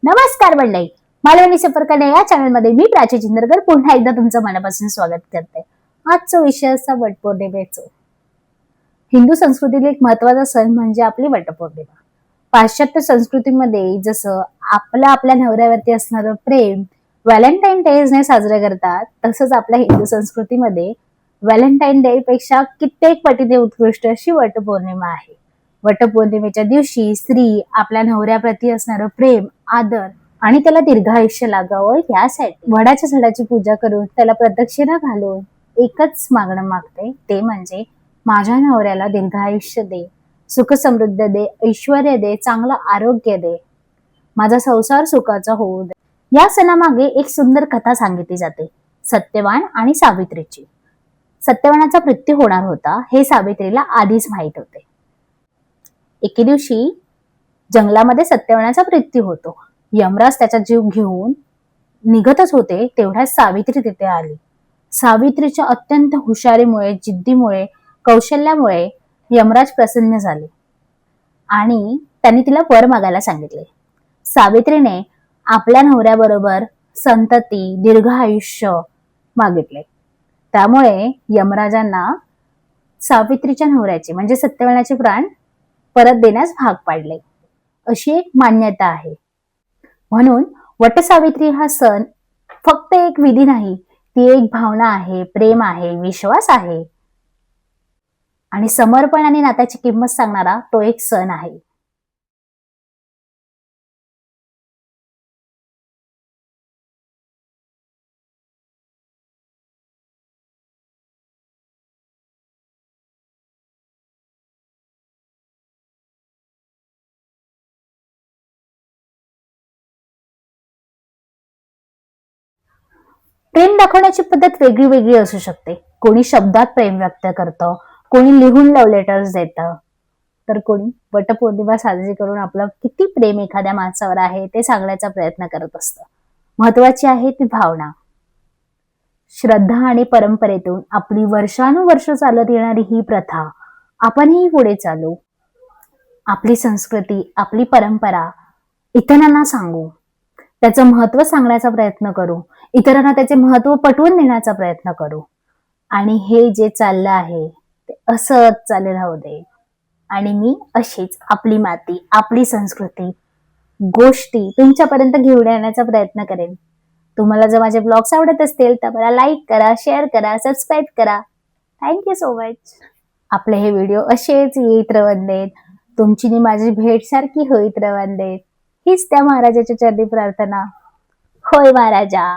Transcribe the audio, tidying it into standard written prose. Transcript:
नमस्कार मंडळी, मालवणी सफर करणे या चॅनलमध्ये मी प्राची चिंदरकर पुन्हा एकदा तुमचं मनापासून स्वागत करते. आजचा विषय असा वटपौर्णिमेचा. हिंदू संस्कृतीतील एक महत्त्वाचा सण म्हणजे आपली वटपौर्णिमा. पाश्चात्य संस्कृतीमध्ये जसं आपल्या नवऱ्यावरती असणारं प्रेम व्हॅलेंटाईन डेने साजरे करतात, तसंच आपल्या हिंदू संस्कृतीमध्ये व्हॅलेंटाईन डे पेक्षा कित्येक पटीने उत्कृष्ट अशी वटपौर्णिमा आहे. वटपौर्णिमेच्या दिवशी स्त्री आपल्या नवऱ्याप्रती असणारं प्रेम, आदर आणि त्याला दीर्घायुष्य लागावं यासाठी वडाच्या झाडाची पूजा करून त्याला प्रदक्षिणा घालून एकच मागणं मागते, ते म्हणजे माझ्या नवऱ्याला दीर्घायुष्य दे, सुख समृद्ध दे, ऐश्वर्य दे, चांगलं आरोग्य दे, माझा संसार सुखाचा होऊ दे. या सणामागे एक सुंदर कथा सांगितली जाते, सत्यवान आणि सावित्रीची. सत्यवानाचा मृत्यू होणार होता हे सावित्रीला आधीच माहित होते. एके दिवशी जंगलामध्ये सत्यवानाचा मृत्यू होतो. यमराज त्याचा जीव घेऊन निघतच होते, तेवढ्यात सावित्री तिथे आली. सावित्रीच्या अत्यंत हुशारीमुळे, जिद्दीमुळे, कौशल्यामुळे यमराज प्रसन्न झाले आणि त्यांनी तिला वर मागायला सांगितले. सावित्रीने आपल्या नवऱ्याबरोबर संतती, दीर्घ आयुष्य मागितले. त्यामुळे यमराजांना सावित्रीच्या नवऱ्याचे म्हणजे सत्यवानाचे प्राण परत देण्यास भाग पाडले, अशी एक मान्यता आहे. म्हणून वटसावित्री हा सण फक्त एक विधी नाही, ती एक भावना आहे, प्रेम आहे, विश्वास आहे आणि समर्पण आणि नात्याची किंमत सांगणारा तो एक सण आहे. प्रेम दाखवण्याची पद्धत वेगळी वेगळी असू शकते. कोणी शब्दात प्रेम व्यक्त करतं, कोणी लिहून लव्ह लेटर्स देतं, तर कोणी वटपौर्णिमा साजरी करून आपलं किती प्रेम एखाद्या माणसावर आहे ते सांगण्याचा प्रयत्न करत असतं. महत्वाची आहे ती भावना. श्रद्धा आणि परंपरेतून आपली वर्षानुवर्ष चालत येणारी ही प्रथा आपणही पुढे चालू. आपली संस्कृती, आपली परंपरा इतरांना सांगू, त्याचं महत्व सांगण्याचा प्रयत्न करू, इतरांना त्याचे महत्व पटवून देण्याचा प्रयत्न करू आणि हे जे चाललं आहे ते असंच चालू राहू दे. आणि मी अशीच आपली माती, आपली संस्कृती, गोष्टी तुमच्यापर्यंत घेऊन येण्याचा प्रयत्न करेन. तुम्हाला जर माझे ब्लॉग्स आवडत असतील तर मला लाईक करा, शेअर करा, सबस्क्राईब करा. Thank you so much. आपले हे व्हिडिओ असेच येत रवंदेत, तुमची नी माझी भेट सारखी होईत रवंदेत, हीच त्या महाराजाच्या चरणी प्रार्थना. होय महाराजा.